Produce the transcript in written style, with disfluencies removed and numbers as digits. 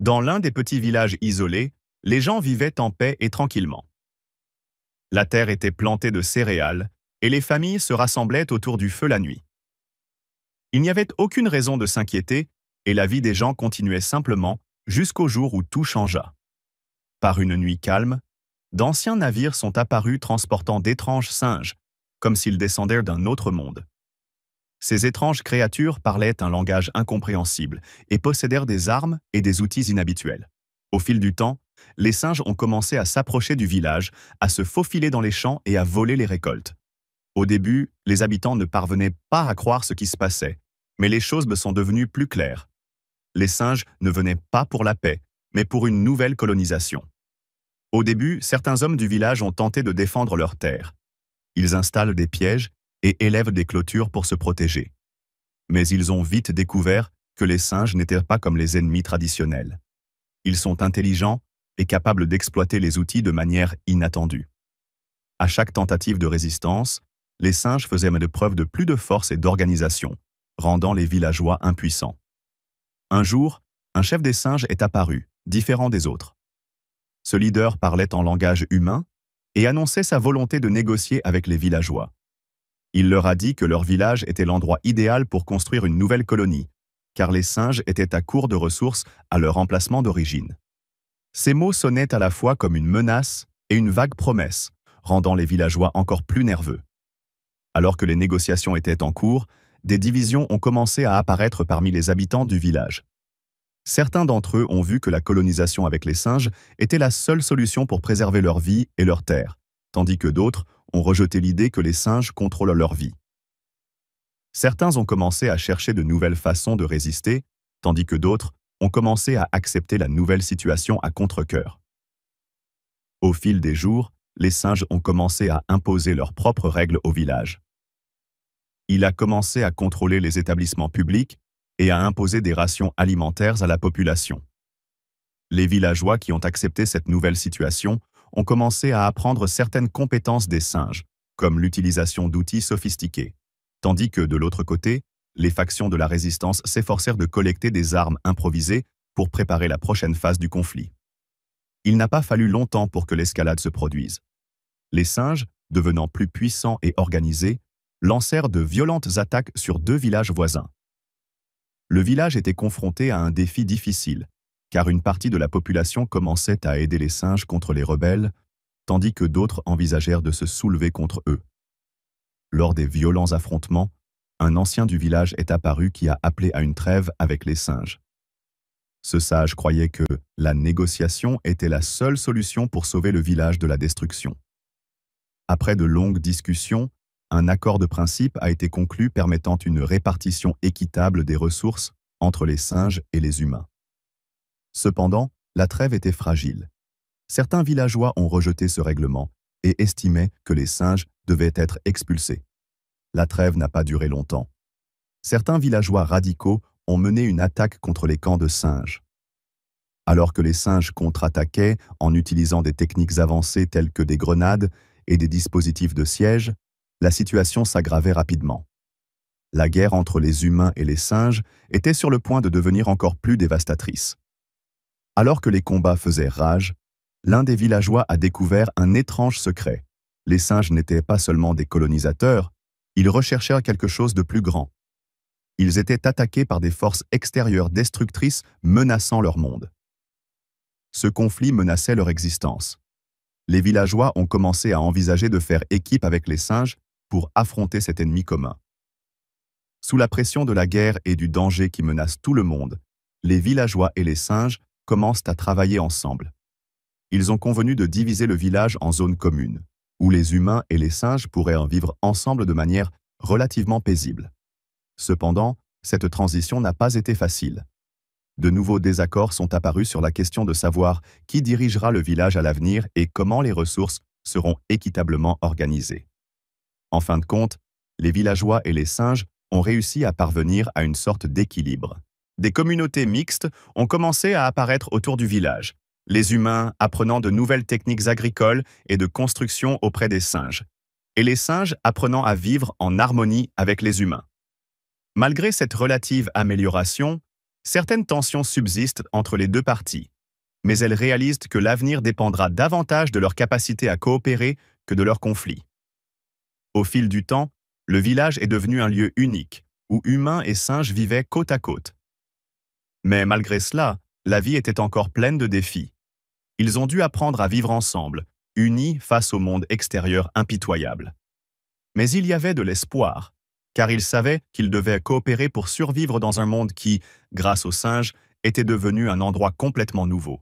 Dans l'un des petits villages isolés, les gens vivaient en paix et tranquillement. La terre était plantée de céréales, et les familles se rassemblaient autour du feu la nuit. Il n'y avait aucune raison de s'inquiéter, et la vie des gens continuait simplement jusqu'au jour où tout changea. Par une nuit calme, d'anciens navires sont apparus transportant d'étranges singes, comme s'ils descendaient d'un autre monde. Ces étranges créatures parlaient un langage incompréhensible et possédèrent des armes et des outils inhabituels. Au fil du temps, les singes ont commencé à s'approcher du village, à se faufiler dans les champs et à voler les récoltes. Au début, les habitants ne parvenaient pas à croire ce qui se passait, mais les choses me sont devenues plus claires. Les singes ne venaient pas pour la paix, mais pour une nouvelle colonisation. Au début, certains hommes du village ont tenté de défendre leurs terres. Ils installent des pièges et élèvent des clôtures pour se protéger. Mais ils ont vite découvert que les singes n'étaient pas comme les ennemis traditionnels. Ils sont intelligents et capables d'exploiter les outils de manière inattendue. À chaque tentative de résistance, les singes faisaient preuve de plus de force et d'organisation, rendant les villageois impuissants. Un jour, un chef des singes est apparu, différent des autres. Ce leader parlait en langage humain et annonçait sa volonté de négocier avec les villageois. Il leur a dit que leur village était l'endroit idéal pour construire une nouvelle colonie, car les singes étaient à court de ressources à leur emplacement d'origine. Ces mots sonnaient à la fois comme une menace et une vague promesse, rendant les villageois encore plus nerveux. Alors que les négociations étaient en cours, des divisions ont commencé à apparaître parmi les habitants du village. Certains d'entre eux ont vu que la colonisation avec les singes était la seule solution pour préserver leur vie et leurs terres, tandis que d'autres ont rejeté l'idée que les singes contrôlent leur vie. Certains ont commencé à chercher de nouvelles façons de résister, tandis que d'autres ont commencé à accepter la nouvelle situation à contre-cœur. Au fil des jours, les singes ont commencé à imposer leurs propres règles au village. Il a commencé à contrôler les établissements publics et à imposer des rations alimentaires à la population. Les villageois qui ont accepté cette nouvelle situation ont commencé à apprendre certaines compétences des singes, comme l'utilisation d'outils sophistiqués, tandis que, de l'autre côté, les factions de la résistance s'efforcèrent de collecter des armes improvisées pour préparer la prochaine phase du conflit. Il n'a pas fallu longtemps pour que l'escalade se produise. Les singes, devenant plus puissants et organisés, lancèrent de violentes attaques sur deux villages voisins. Le village était confronté à un défi difficile, car une partie de la population commençait à aider les singes contre les rebelles, tandis que d'autres envisagèrent de se soulever contre eux. Lors des violents affrontements, un ancien du village est apparu qui a appelé à une trêve avec les singes. Ce sage croyait que la négociation était la seule solution pour sauver le village de la destruction. Après de longues discussions, un accord de principe a été conclu permettant une répartition équitable des ressources entre les singes et les humains. Cependant, la trêve était fragile. Certains villageois ont rejeté ce règlement et estimaient que les singes devaient être expulsés. La trêve n'a pas duré longtemps. Certains villageois radicaux ont mené une attaque contre les camps de singes. Alors que les singes contre-attaquaient en utilisant des techniques avancées telles que des grenades et des dispositifs de siège, la situation s'aggravait rapidement. La guerre entre les humains et les singes était sur le point de devenir encore plus dévastatrice. Alors que les combats faisaient rage, l'un des villageois a découvert un étrange secret. Les singes n'étaient pas seulement des colonisateurs, ils recherchaient quelque chose de plus grand. Ils étaient attaqués par des forces extérieures destructrices menaçant leur monde. Ce conflit menaçait leur existence. Les villageois ont commencé à envisager de faire équipe avec les singes pour affronter cet ennemi commun. Sous la pression de la guerre et du danger qui menace tout le monde, les villageois et les singes commencent à travailler ensemble. Ils ont convenu de diviser le village en zones communes, où les humains et les singes pourraient en vivre ensemble de manière relativement paisible. Cependant, cette transition n'a pas été facile. De nouveaux désaccords sont apparus sur la question de savoir qui dirigera le village à l'avenir et comment les ressources seront équitablement organisées. En fin de compte, les villageois et les singes ont réussi à parvenir à une sorte d'équilibre. Des communautés mixtes ont commencé à apparaître autour du village, les humains apprenant de nouvelles techniques agricoles et de construction auprès des singes, et les singes apprenant à vivre en harmonie avec les humains. Malgré cette relative amélioration, Certaines tensions subsistent entre les deux parties, mais elles réalisent que l'avenir dépendra davantage de leur capacité à coopérer que de leur conflit. Au fil du temps, le village est devenu un lieu unique, où humains et singes vivaient côte à côte. Mais malgré cela, la vie était encore pleine de défis. Ils ont dû apprendre à vivre ensemble, unis face au monde extérieur impitoyable. Mais il y avait de l'espoir, car ils savaient qu'ils devaient coopérer pour survivre dans un monde qui, grâce aux singes, était devenu un endroit complètement nouveau.